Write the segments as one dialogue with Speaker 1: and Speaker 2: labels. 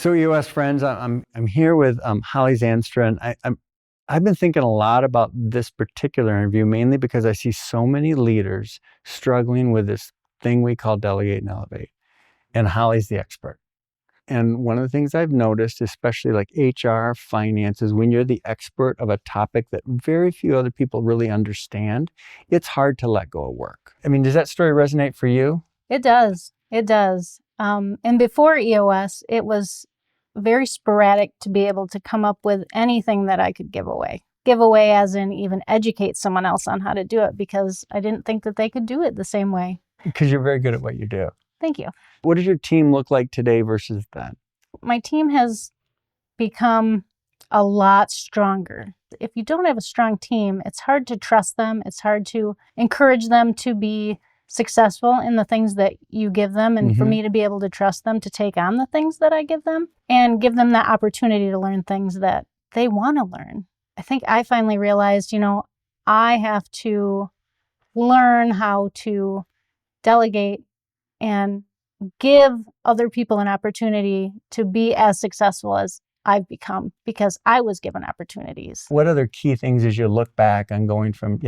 Speaker 1: So EOS friends, I'm here with Holly Zandstra, and I've been thinking a lot about this particular interview, mainly because I see so many leaders struggling with this thing we call Delegate and Elevate, and Holly's the expert. And one of the things I've noticed, especially like HR, finances, when you're the expert of a topic that very few other people really understand, it's hard to let go of work. I mean, does that story resonate for you?
Speaker 2: It does. It does. And before EOS, it was very sporadic to be able to come up with anything that I could give away. Give away as in even educate someone else on how to do it, because I didn't think that they could do it the same way.
Speaker 1: Because you're very good at what you do.
Speaker 2: Thank you.
Speaker 1: What does your team look like today versus then?
Speaker 2: My team has become a lot stronger. If you don't have a strong team, it's hard to trust them. It's hard to encourage them to be successful in the things that you give them, and for me to be able to trust them to take on the things that I give them and give them that opportunity to learn things that they want to learn. I think I finally realized, I have to learn how to delegate and give other people an opportunity to be as successful as I've become, because I was given opportunities.
Speaker 1: What other key things as you look back on going from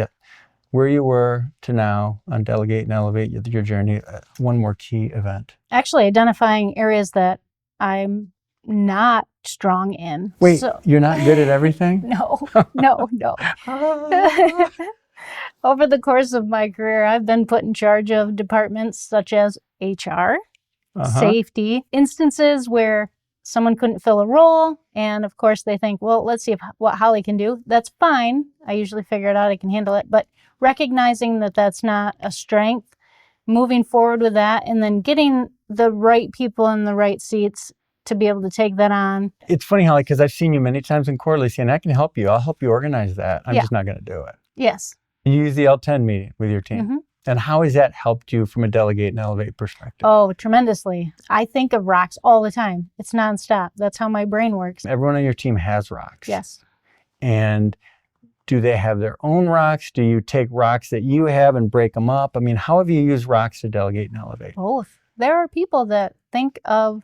Speaker 1: where you were to now on Delegate and Elevate, your journey? One more key event.
Speaker 2: Actually, identifying areas that I'm not strong in.
Speaker 1: Wait, you're not good at everything?
Speaker 2: No. Over the course of my career, I've been put in charge of departments such as HR, safety, instances where someone couldn't fill a role. And of course they think, well, let's see what Holly can do. That's fine. I usually figure it out. I can handle it. But recognizing that that's not a strength, moving forward with that, and then getting the right people in the right seats to be able to take that on.
Speaker 1: It's funny, Holly, because I've seen you many times in quarterly saying, I can help you. I'll help you organize that. I'm just not going to do it.
Speaker 2: Yes.
Speaker 1: You use the L10 meeting with your team. And how has that helped you from a Delegate and Elevate perspective?
Speaker 2: Oh, tremendously. I think of rocks all the time. It's nonstop. That's how my brain works.
Speaker 1: Everyone on your team has rocks.
Speaker 2: Yes.
Speaker 1: And do they have their own rocks? Do you take rocks that you have and break them up? I mean, how have you used rocks to Delegate and Elevate?
Speaker 2: Both. There are people that think of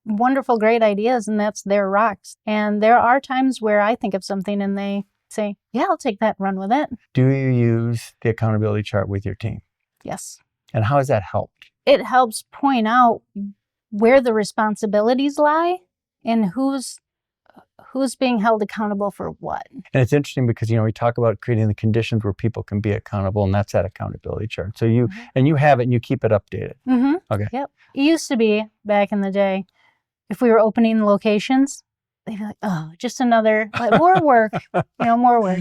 Speaker 2: wonderful, great ideas, and that's their rocks. And there are times where I think of something and they say, yeah, I'll take that and run with it.
Speaker 1: Do you use the accountability chart with your team?
Speaker 2: Yes.
Speaker 1: And how has that helped? It
Speaker 2: helps point out where the responsibilities lie and who's being held accountable for what.
Speaker 1: And it's interesting because, we talk about creating the conditions where people can be accountable, and that's that accountability chart. So you have it and you keep it updated. Okay.
Speaker 2: Yep. It used to be, back in the day, if we were opening locations, they'd be like, oh, just another, more work, more work.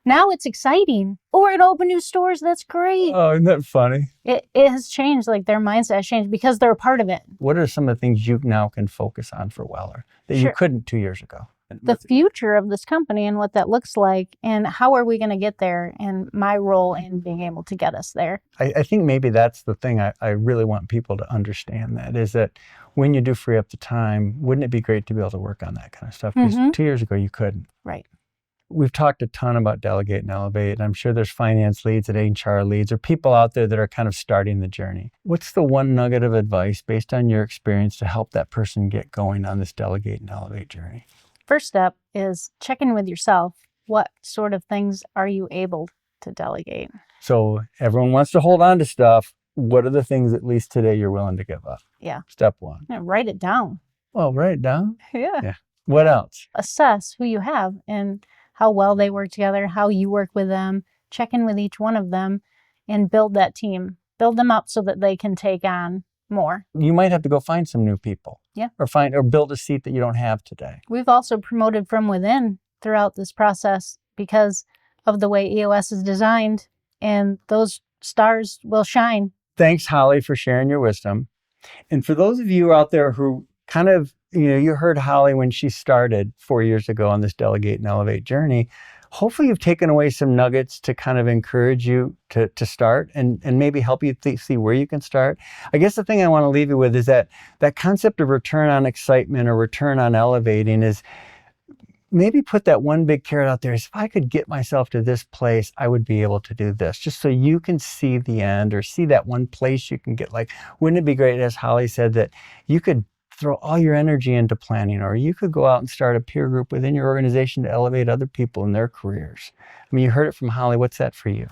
Speaker 2: Now it's exciting. Oh, we're going to open new stores. That's great.
Speaker 1: Oh, isn't that funny?
Speaker 2: It has changed, their mindset has changed because they're a part of it.
Speaker 1: What are some of the things you now can focus on for Weller that you couldn't 2 years ago?
Speaker 2: The future of this company and what that looks like, and how are we going to get there, and my role in being able to get us there.
Speaker 1: I think maybe that's the thing I really want people to understand, that is that when you do free up the time, wouldn't it be great to be able to work on that kind of stuff? Because 2 years ago you couldn't.
Speaker 2: Right.
Speaker 1: We've talked a ton about Delegate and Elevate, and I'm sure there's finance leads and HR leads or people out there that are kind of starting the journey. What's the one nugget of advice based on your experience to help that person get going on this Delegate and Elevate journey?
Speaker 2: First step is check in with yourself. What sort of things are you able to delegate?
Speaker 1: So everyone wants to hold on to stuff. What are the things, at least today, you're willing to give up?
Speaker 2: Yeah.
Speaker 1: Step one.
Speaker 2: Yeah, write it down.
Speaker 1: Well, write it down?
Speaker 2: Yeah.
Speaker 1: What else?
Speaker 2: Assess who you have and how well they work together, how you work with them. Check in with each one of them and build that team. Build them up so that they can take on more.
Speaker 1: You might have to go find some new people.
Speaker 2: Yeah.
Speaker 1: Or build a seat that you don't have today.
Speaker 2: We've also promoted from within throughout this process because of the way EOS is designed, and those stars will shine.
Speaker 1: Thanks, Holly, for sharing your wisdom. And for those of you out there who kind of, you heard Holly when she started 4 years ago on this Delegate and Elevate journey. Hopefully you've taken away some nuggets to kind of encourage you to start and maybe help you see where you can start. I guess the thing I want to leave you with is that concept of return on excitement or return on elevating is maybe put that one big carrot out there is, if I could get myself to this place, I would be able to do this, just so you can see the end or see that one place you can get. Wouldn't it be great, as Holly said, that you could throw all your energy into planning, or you could go out and start a peer group within your organization to elevate other people in their careers. I mean, you heard it from Holly. What's that for you?